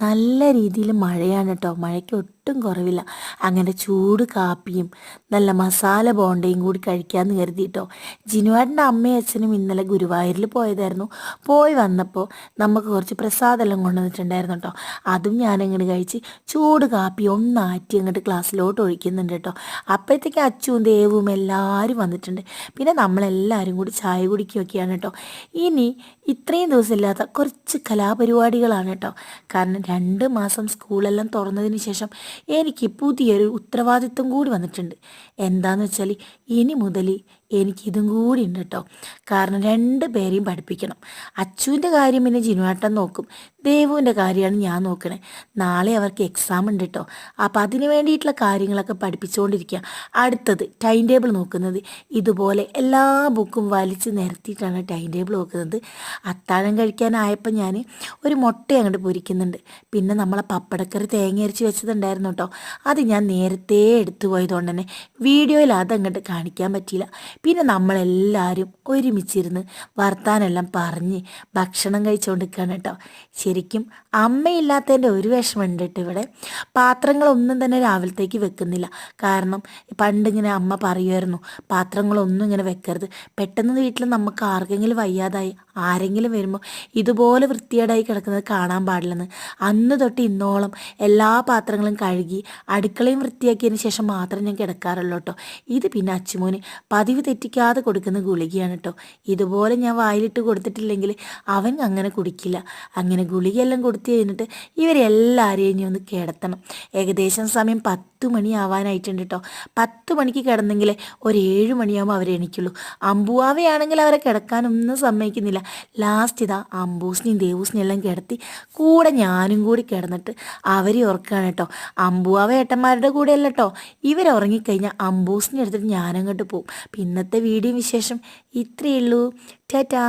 നല്ല രീതിയിൽ മഴയാണ് കേട്ടോ. മഴയ്ക്ക് ഒട്ടും കുറവില്ല. അങ്ങനെ ചൂട് കാപ്പിയും നല്ല മസാല ബോണ്ടയും കൂടി കഴിക്കാമെന്ന് കരുതി കേട്ടോ. ജിനുവാടിൻ്റെ അമ്മയും അച്ഛനും ഇന്നലെ ഗുരുവായൂരിൽ പോയതായിരുന്നു. പോയി വന്നപ്പോൾ നമുക്ക് കുറച്ച് പ്രസാദമെല്ലാം കൊണ്ടുവന്നിട്ടുണ്ടായിരുന്നു കേട്ടോ. അതും ഞാനങ്ങോട്ട് കഴിച്ച് ചൂട് കാപ്പി ഒന്നാറ്റി അങ്ങോട്ട് ക്ലാസ്സിലോട്ട് ഒഴിക്കുന്നുണ്ട് കേട്ടോ. അപ്പോഴത്തേക്ക് അച്ചുവും ദേവും എല്ലാവരും വന്നിട്ടുണ്ട്. പിന്നെ നമ്മളെല്ലാവരും കൂടി ചായ കുടിക്കുകയൊക്കെയാണ് കേട്ടോ. ഇനി ഇത്രയും ദിവസം ഇല്ലാത്ത കുറച്ച് കലാപരിപാടികളാണ് കേട്ടോ. കാരണം 2 മാസം സ്കൂളെല്ലാം തുറന്നതിന് ശേഷം എനിക്ക് പുതിയൊരു ഉത്തരവാദിത്വം കൂടി വന്നിട്ടുണ്ട്. എന്താണെന്ന് വെച്ചാൽ ഇനി മുതൽ എനിക്കിതും കൂടി ഉണ്ട് കേട്ടോ. കാരണം 2 പേരെയും പഠിപ്പിക്കണം. അച്ചുവിൻ്റെ കാര്യം പിന്നെ ജിനുവേട്ടൻ നോക്കും. ദേവുവിൻ്റെ കാര്യമാണ് ഞാൻ നോക്കണേ. നാളെ അവർക്ക് എക്സാം ഉണ്ട് കേട്ടോ. അപ്പോൾ അതിന് വേണ്ടിയിട്ടുള്ള കാര്യങ്ങളൊക്കെ പഠിപ്പിച്ചുകൊണ്ടിരിക്കുക. അടുത്തത് ടൈം ടേബിൾ നോക്കുന്നത്. ഇതുപോലെ എല്ലാ ബുക്കും വലിച്ച് നിരത്തിയിട്ടാണ് ടൈം ടേബിൾ നോക്കുന്നത്. അത്താഴം കഴിക്കാനായപ്പോൾ ഞാൻ ഒരു മുട്ട അങ്ങോട്ട് പൊരിക്കുന്നുണ്ട്. പിന്നെ നമ്മളെ പപ്പടക്കറി തേങ്ങ അരച്ച് വെച്ചതുണ്ടായിരുന്നു കേട്ടോ. അത് ഞാൻ നേരത്തെ എടുത്തു പോയതുകൊണ്ട് തന്നെ വീഡിയോയിൽ അതങ്ങോട്ട് കാണിക്കാൻ പറ്റിയില്ല. പിന്നെ നമ്മളെല്ലാവരും ഒരുമിച്ചിരുന്ന് വർത്താനെല്ലാം പറഞ്ഞ് ഭക്ഷണം കഴിച്ചുകൊണ്ടിരിക്കുകയാണ് കേട്ടോ. ശരിക്കും അമ്മയില്ലാത്തതിൻ്റെ ഒരു വിഷമമുണ്ട് കേട്ടോ. ഇവിടെ പാത്രങ്ങളൊന്നും തന്നെ രാവിലത്തേക്ക് വെക്കുന്നില്ല. കാരണം പണ്ടിങ്ങനെ അമ്മ പറയുമായിരുന്നു, പാത്രങ്ങളൊന്നും ഇങ്ങനെ വെക്കരുത്, പെട്ടെന്ന് വീട്ടിൽ നമുക്ക് ആർക്കെങ്കിലും വയ്യാതായി ആരെങ്കിലും വരുമ്പോൾ ഇതുപോലെ വൃത്തികേടായി കിടക്കുന്നത് കാണാൻ പാടില്ലെന്ന്. അന്ന് തൊട്ട് ഇന്നോളം എല്ലാ പാത്രങ്ങളും കഴുകി അടുക്കളയും വൃത്തിയാക്കിയതിന് ശേഷം മാത്രം ഞാൻ കിടക്കാറുള്ളൂ കേട്ടോ. ഇത് പിന്നെ അച്ചുമോന് പതിവ് തെറ്റിക്കാതെ കൊടുക്കുന്ന ഗുളികയാണ് കേട്ടോ. ഇതുപോലെ ഞാൻ വായിലിട്ട് കൊടുത്തിട്ടില്ലെങ്കിൽ അവൻ അങ്ങനെ കുടിക്കില്ല. അങ്ങനെ ഗുളികയെല്ലാം കൊടുത്തു കഴിഞ്ഞിട്ട് ഇവരെല്ലാവരെയും ഇനി ഒന്ന് കിടത്തണം. ഏകദേശം സമയം 10 മണി ആവാനായിട്ടുണ്ട് കേട്ടോ. 10 മണിക്ക് കിടന്നെങ്കിൽ ഒരു 7 മണിയാകുമ്പോൾ അവരെ എണീക്കുള്ളൂ. അമ്പുവാവയാണെങ്കിൽ അവരെ കിടക്കാനൊന്നും സമ്മതിക്കുന്നില്ല. ലാസ്റ്റ് ഇതാ അമ്പൂസിനെയും ദേവൂസിനെയും എല്ലാം കിടത്തി കൂടെ ഞാനും കൂടി കിടന്നിട്ട് അവരെ ഉറക്കുകയാണ് കേട്ടോ. അമ്പുവാവ ഏട്ടന്മാരുടെ കൂടെ അല്ല കേട്ടോ. ഇവരുറങ്ങിക്കഴിഞ്ഞാൽ അമ്പൂസിനെ എടുത്തിട്ട് ഞാനങ്ങോട്ട് പോകും. ഇന്നത്തെ വീഡിയോ വിശേഷം ഇത്രയേ ഉള്ളൂ. ടാറ്റാ.